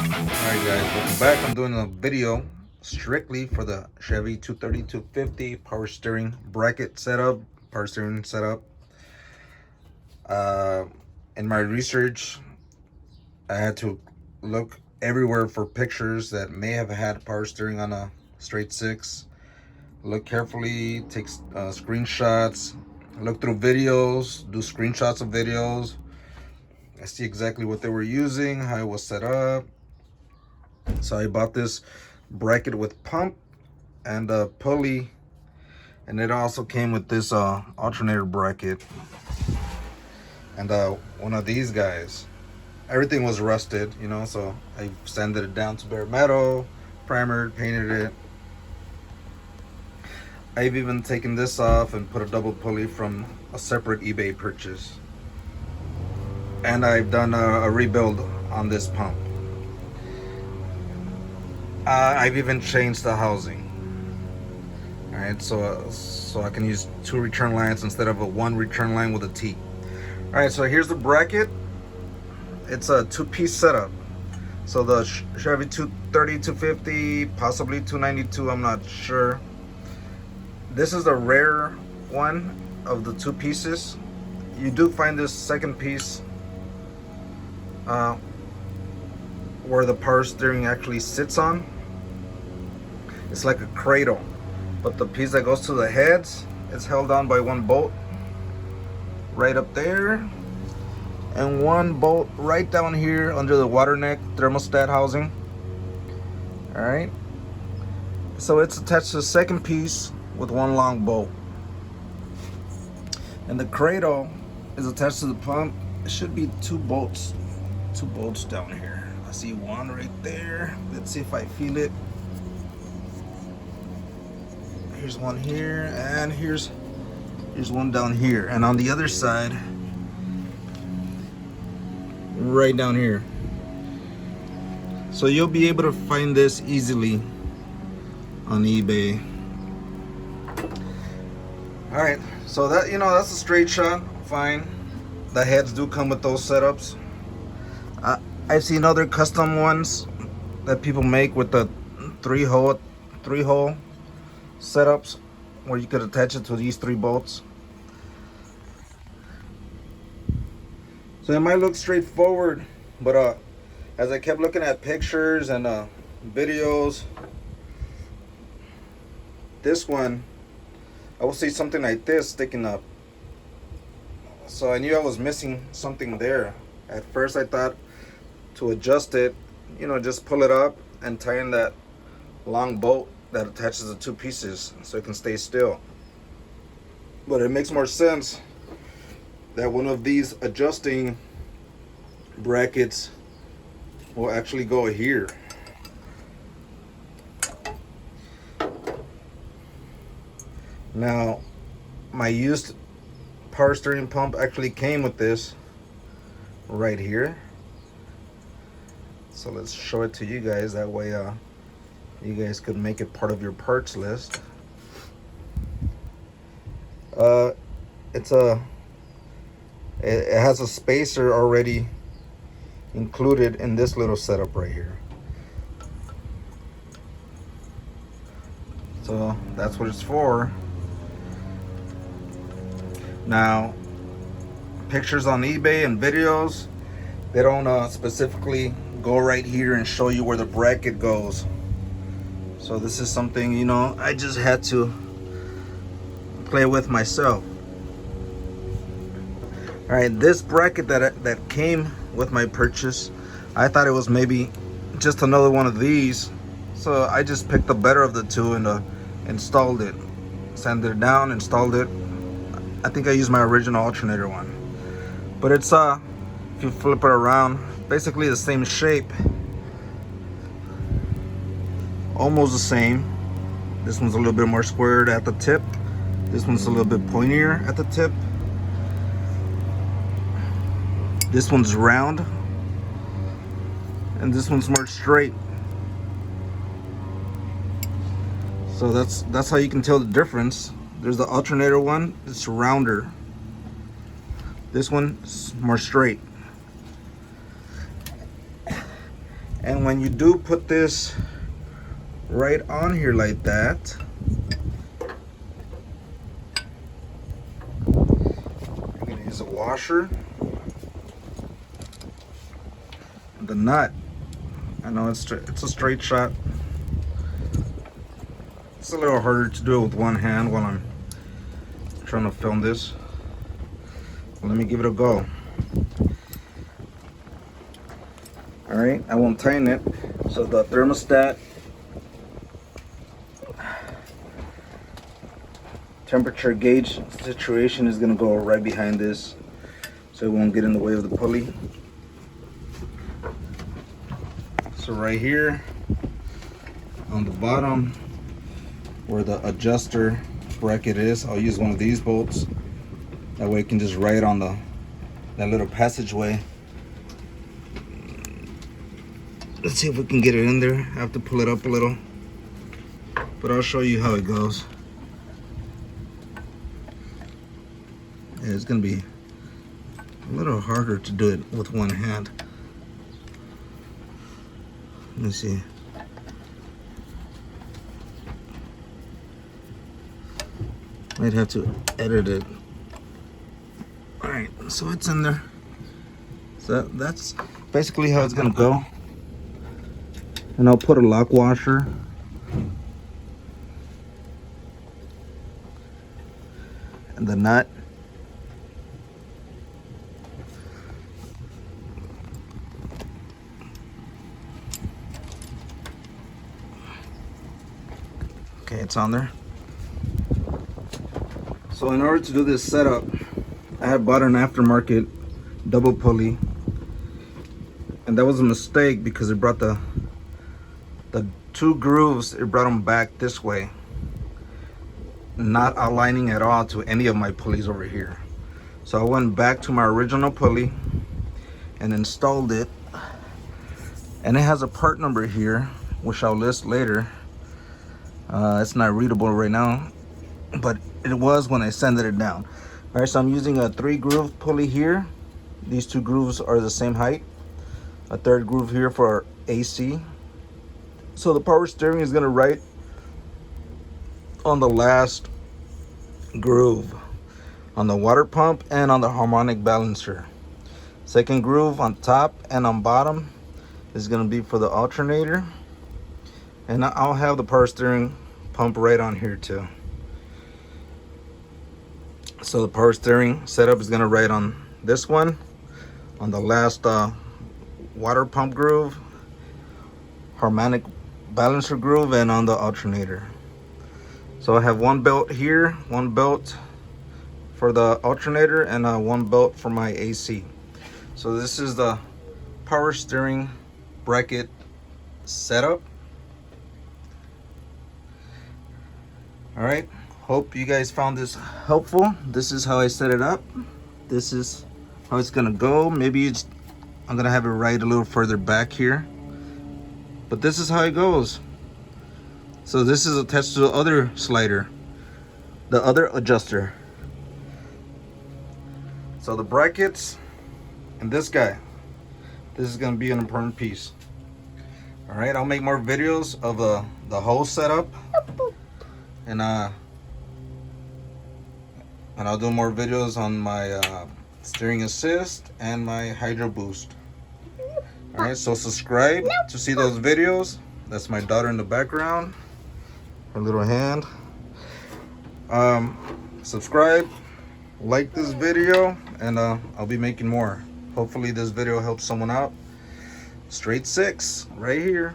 Alright guys, welcome back. I'm doing a video strictly for the Chevy 230 250 power steering bracket setup, power steering setup. Uh, in my research, I had to look everywhere for pictures that may have had power steering on a straight six. Look carefully, take screenshots, look through videos, do screenshots of videos. I see exactly what they were using, how it was set up. So I bought this bracket with pump and a pulley, and it also came with this alternator bracket and one of these guys. Everything was rusted, you know, so I sanded it down to bare metal, primered, painted it. I've even taken this off and put a double pulley from a separate eBay purchase, and I've done a rebuild on this pump. I've even changed the housing. All right, so I can use 2 return lines instead of a 1 return line with a T. All right, so here's the bracket. It's a 2-piece setup. So the Chevy 230, 250, possibly 292, I'm not sure. This is the rare one of the 2 pieces. You do find this second piece where the power steering actually sits on. It's like a cradle, but the piece that goes to the heads is held on by 1 bolt right up there and 1 bolt right down here under the water neck thermostat housing. All right, so it's attached to the second piece with 1 long bolt, and the cradle is attached to the pump. It should be 2 bolts down here. I see 1 right there. Let's see if I feel it. Here's 1 here, and here's 1 down here, and on the other side, right down here. So you'll be able to find this easily on eBay. All right, so that, you know, that's a straight shot, fine. The heads do come with those setups. I've seen other custom ones that people make with the three hole setups where you could attach it to these 3 bolts. So it might look straightforward, but as I kept looking at pictures and videos, this one, I will see something like this sticking up. So I knew I was missing something there. At first I thought to adjust it, you know, just pull it up and tie in that long bolt that attaches the 2 pieces so it can stay still. But it makes more sense that one of these adjusting brackets will actually go here. Now, my used power steering pump actually came with this right here. So let's show it to you guys. That way you guys could make it part of your parts list. It has a spacer already included in this little setup right here. So that's what it's for. Now, pictures on eBay and videos, they don't specifically go right here and show you where the bracket goes. So this is something, you know, I just had to play with myself. All right, this bracket that came with my purchase, I thought it was maybe just another one of these. So I just picked the better of the 2 and installed it. Sanded it down, installed it. I think I used my original alternator one. But it's if you flip it around, basically the same shape. Almost the same. This one's a little bit more squared at the tip. This one's a little bit pointier at the tip. This one's round, and this one's more straight. So that's how you can tell the difference. There's the alternator one, it's rounder. This one's more straight. And when you do put this right on here like that, you're gonna use a washer. The nut, I know it's a straight shot. It's a little harder to do it with one hand while I'm trying to film this. Let me give it a go. All right, I won't tighten it. So the thermostat temperature gauge situation is gonna go right behind this, so it won't get in the way of the pulley. So right here on the bottom where the adjuster bracket is, I'll use one of these bolts. That way it can just ride on that little passageway. Let's see if we can get it in there. I have to pull it up a little, but I'll show you how it goes. Yeah, it's gonna be a little harder to do it with one hand. Let me see. Might have to edit it. All right, so it's in there. So that's basically how it's gonna go. And I'll put a lock washer. And the nut. Okay, it's on there. So in order to do this setup, I had bought an aftermarket double pulley, and that was a mistake because it brought the two grooves, it brought them back this way, not aligning at all to any of my pulleys over here. So I went back to my original pulley and installed it, and it has a part number here which I'll list later. It's not readable right now, but it was when I sanded it down. All right, so I'm using a 3-groove pulley here. These 2 grooves are the same height. A 3rd groove here for AC. So the power steering is gonna ride on the last groove, on the water pump and on the harmonic balancer. 2nd groove on top and on bottom is gonna be for the alternator. And I'll have the power steering pump right on here too. So the power steering setup is gonna ride on this one, on the last water pump groove, harmonic balancer groove, and on the alternator. So I have 1 belt here, 1 belt for the alternator, and 1 belt for my AC. So this is the power steering bracket setup. All right, hope you guys found this helpful. This is how I set it up. This is how it's gonna go. Maybe I'm gonna have it right a little further back here, but this is how it goes. So this is attached to the other slider, the other adjuster. So the brackets and this guy, this is gonna be an important piece. All right, I'll make more videos of the whole setup, and I'll do more videos on my steering assist and my hydro boost. All right, so subscribe to see those videos. That's my daughter in the background, her little hand. Subscribe, like this video, and I'll be making more. Hopefully this video helps someone out. Straight 6 right here.